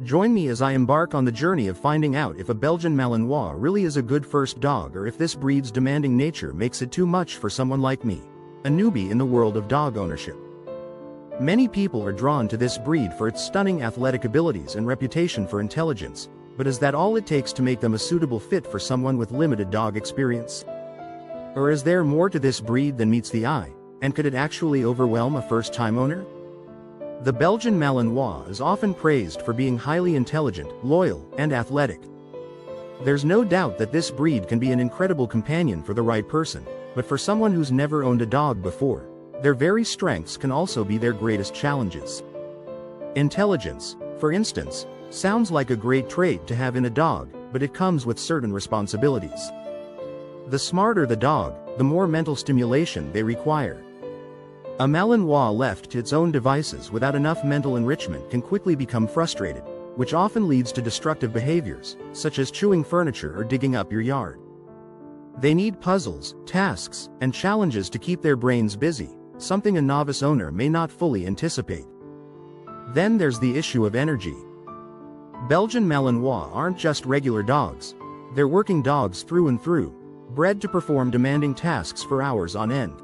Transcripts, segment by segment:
Join me as I embark on the journey of finding out if a Belgian Malinois really is a good first dog or if this breed's demanding nature makes it too much for someone like me, a newbie in the world of dog ownership. Many people are drawn to this breed for its stunning athletic abilities and reputation for intelligence, but is that all it takes to make them a suitable fit for someone with limited dog experience? Or is there more to this breed than meets the eye, and could it actually overwhelm a first-time owner? The Belgian Malinois is often praised for being highly intelligent, loyal, and athletic. There's no doubt that this breed can be an incredible companion for the right person, but for someone who's never owned a dog before, their very strengths can also be their greatest challenges. Intelligence, for instance, sounds like a great trait to have in a dog, but it comes with certain responsibilities. The smarter the dog, the more mental stimulation they require. A Malinois left to its own devices without enough mental enrichment can quickly become frustrated, which often leads to destructive behaviors, such as chewing furniture or digging up your yard. They need puzzles, tasks, and challenges to keep their brains busy, something a novice owner may not fully anticipate. Then there's the issue of energy. Belgian Malinois aren't just regular dogs. They're working dogs through and through, bred to perform demanding tasks for hours on end.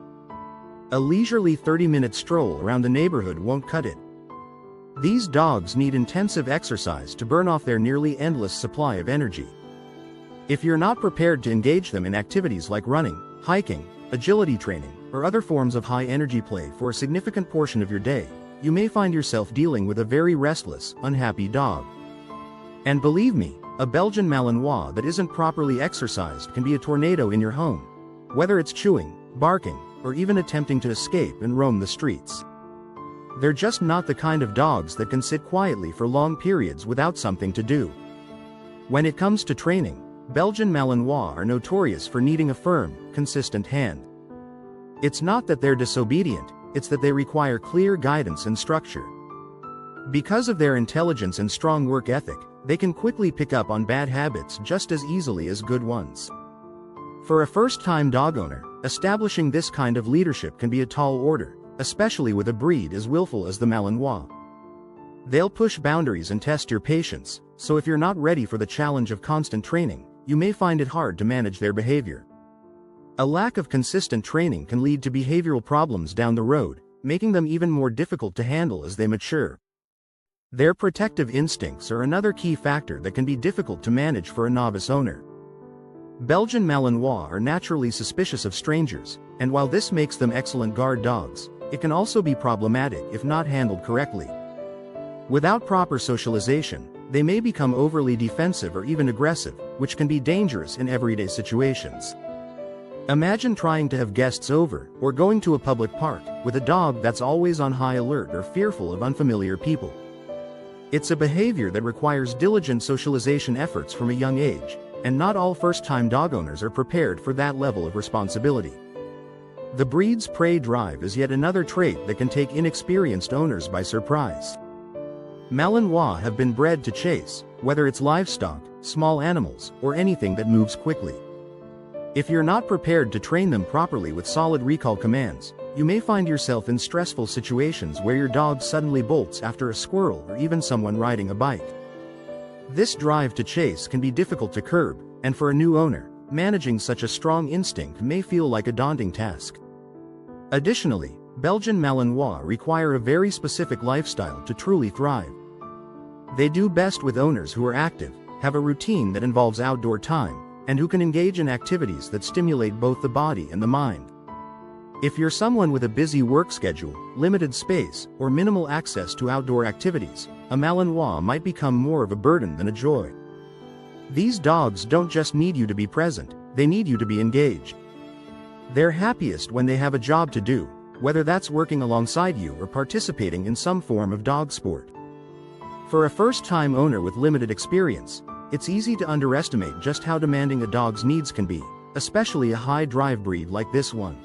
A leisurely 30-minute stroll around the neighborhood won't cut it. These dogs need intensive exercise to burn off their nearly endless supply of energy. If you're not prepared to engage them in activities like running, hiking, agility training, or other forms of high-energy play for a significant portion of your day, you may find yourself dealing with a very restless, unhappy dog. And believe me, a Belgian Malinois that isn't properly exercised can be a tornado in your home, whether it's chewing, barking, or even attempting to escape and roam the streets. They're just not the kind of dogs that can sit quietly for long periods without something to do. When it comes to training, Belgian Malinois are notorious for needing a firm, consistent hand. It's not that they're disobedient, it's that they require clear guidance and structure. Because of their intelligence and strong work ethic, they can quickly pick up on bad habits just as easily as good ones. For a first-time dog owner, establishing this kind of leadership can be a tall order, especially with a breed as willful as the Malinois. They'll push boundaries and test your patience, so if you're not ready for the challenge of constant training, you may find it hard to manage their behavior. A lack of consistent training can lead to behavioral problems down the road, making them even more difficult to handle as they mature. Their protective instincts are another key factor that can be difficult to manage for a novice owner. Belgian Malinois are naturally suspicious of strangers, and while this makes them excellent guard dogs, it can also be problematic if not handled correctly. Without proper socialization, they may become overly defensive or even aggressive, which can be dangerous in everyday situations. Imagine trying to have guests over, or going to a public park, with a dog that's always on high alert or fearful of unfamiliar people. It's a behavior that requires diligent socialization efforts from a young age, and not all first-time dog owners are prepared for that level of responsibility. The breed's prey drive is yet another trait that can take inexperienced owners by surprise. Malinois have been bred to chase, whether it's livestock, small animals, or anything that moves quickly. If you're not prepared to train them properly with solid recall commands, you may find yourself in stressful situations where your dog suddenly bolts after a squirrel or even someone riding a bike. This drive to chase can be difficult to curb, and for a new owner, managing such a strong instinct may feel like a daunting task. Additionally, Belgian Malinois require a very specific lifestyle to truly thrive. They do best with owners who are active, have a routine that involves outdoor time, and who can engage in activities that stimulate both the body and the mind. If you're someone with a busy work schedule, limited space, or minimal access to outdoor activities, a Malinois might become more of a burden than a joy. These dogs don't just need you to be present, they need you to be engaged. They're happiest when they have a job to do, whether that's working alongside you or participating in some form of dog sport. For a first-time owner with limited experience, it's easy to underestimate just how demanding a dog's needs can be, especially a high-drive breed like this one.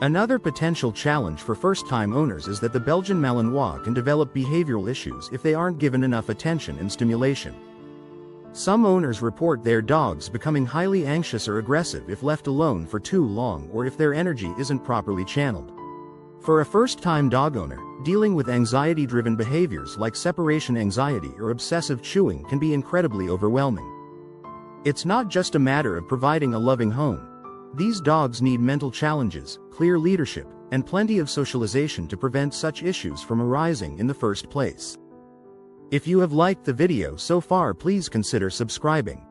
Another potential challenge for first-time owners is that the Belgian Malinois can develop behavioral issues if they aren't given enough attention and stimulation. Some owners report their dogs becoming highly anxious or aggressive if left alone for too long or if their energy isn't properly channeled. For a first-time dog owner, dealing with anxiety-driven behaviors like separation anxiety or obsessive chewing can be incredibly overwhelming. It's not just a matter of providing a loving home. These dogs need mental challenges, clear leadership, and plenty of socialization to prevent such issues from arising in the first place. If you have liked the video so far, please consider subscribing.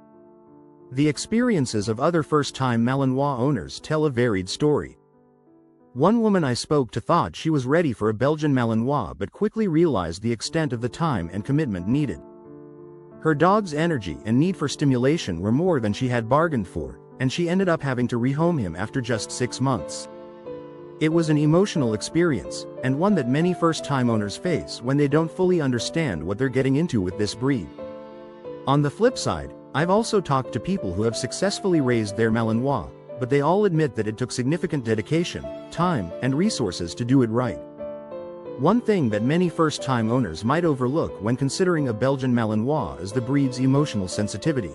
The experiences of other first-time Malinois owners tell a varied story. One woman I spoke to thought she was ready for a Belgian Malinois but quickly realized the extent of the time and commitment needed. Her dog's energy and need for stimulation were more than she had bargained for, and she ended up having to rehome him after just 6 months. It was an emotional experience, and one that many first-time owners face when they don't fully understand what they're getting into with this breed. On the flip side, I've also talked to people who have successfully raised their Malinois, but they all admit that it took significant dedication, time, and resources to do it right. One thing that many first-time owners might overlook when considering a Belgian Malinois is the breed's emotional sensitivity.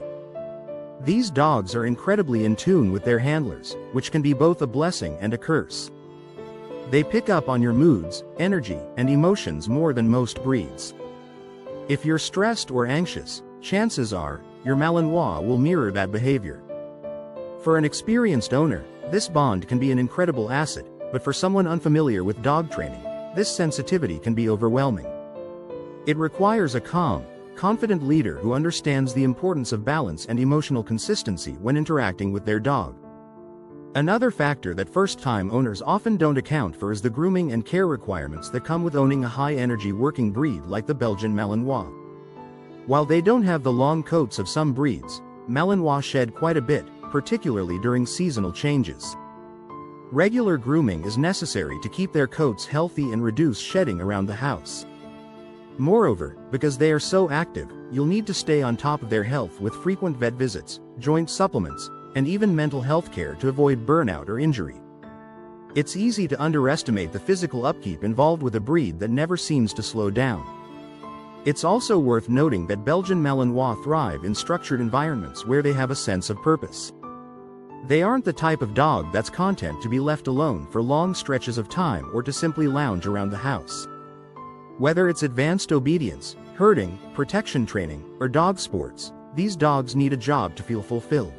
These dogs are incredibly in tune with their handlers, which can be both a blessing and a curse. They pick up on your moods, energy, and emotions more than most breeds. If you're stressed or anxious, chances are, your Malinois will mirror that behavior. For an experienced owner, this bond can be an incredible asset, but for someone unfamiliar with dog training, this sensitivity can be overwhelming. It requires a calm, confident leader who understands the importance of balance and emotional consistency when interacting with their dog. Another factor that first-time owners often don't account for is the grooming and care requirements that come with owning a high-energy working breed like the Belgian Malinois. While they don't have the long coats of some breeds, Malinois shed quite a bit, particularly during seasonal changes. Regular grooming is necessary to keep their coats healthy and reduce shedding around the house. Moreover, because they are so active, you'll need to stay on top of their health with frequent vet visits, joint supplements, and even mental health care to avoid burnout or injury. It's easy to underestimate the physical upkeep involved with a breed that never seems to slow down. It's also worth noting that Belgian Malinois thrive in structured environments where they have a sense of purpose. They aren't the type of dog that's content to be left alone for long stretches of time or to simply lounge around the house. Whether it's advanced obedience, herding, protection training, or dog sports, these dogs need a job to feel fulfilled.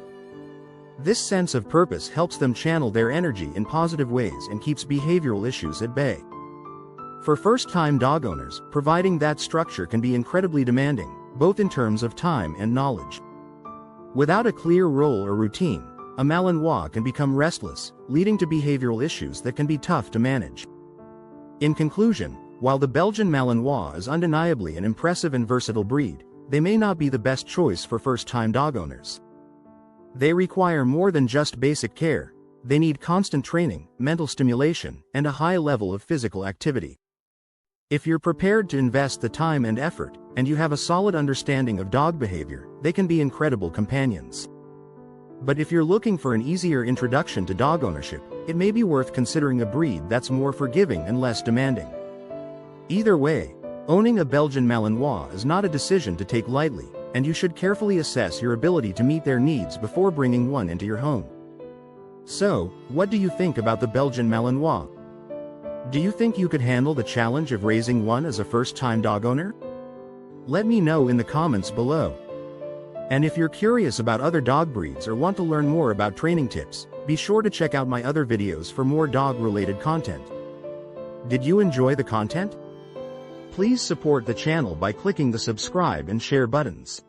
This sense of purpose helps them channel their energy in positive ways and keeps behavioral issues at bay. For first-time dog owners, providing that structure can be incredibly demanding, both in terms of time and knowledge. Without a clear role or routine, a Malinois can become restless, leading to behavioral issues that can be tough to manage. In conclusion, while the Belgian Malinois is undeniably an impressive and versatile breed, they may not be the best choice for first-time dog owners. They require more than just basic care. They need constant training, mental stimulation, and a high level of physical activity. If you're prepared to invest the time and effort, and you have a solid understanding of dog behavior, they can be incredible companions. But if you're looking for an easier introduction to dog ownership, it may be worth considering a breed that's more forgiving and less demanding. Either way, owning a Belgian Malinois is not a decision to take lightly, and you should carefully assess your ability to meet their needs before bringing one into your home. So, what do you think about the Belgian Malinois? Do you think you could handle the challenge of raising one as a first-time dog owner? Let me know in the comments below. And if you're curious about other dog breeds or want to learn more about training tips, be sure to check out my other videos for more dog-related content. Did you enjoy the content? Please support the channel by clicking the subscribe and share buttons.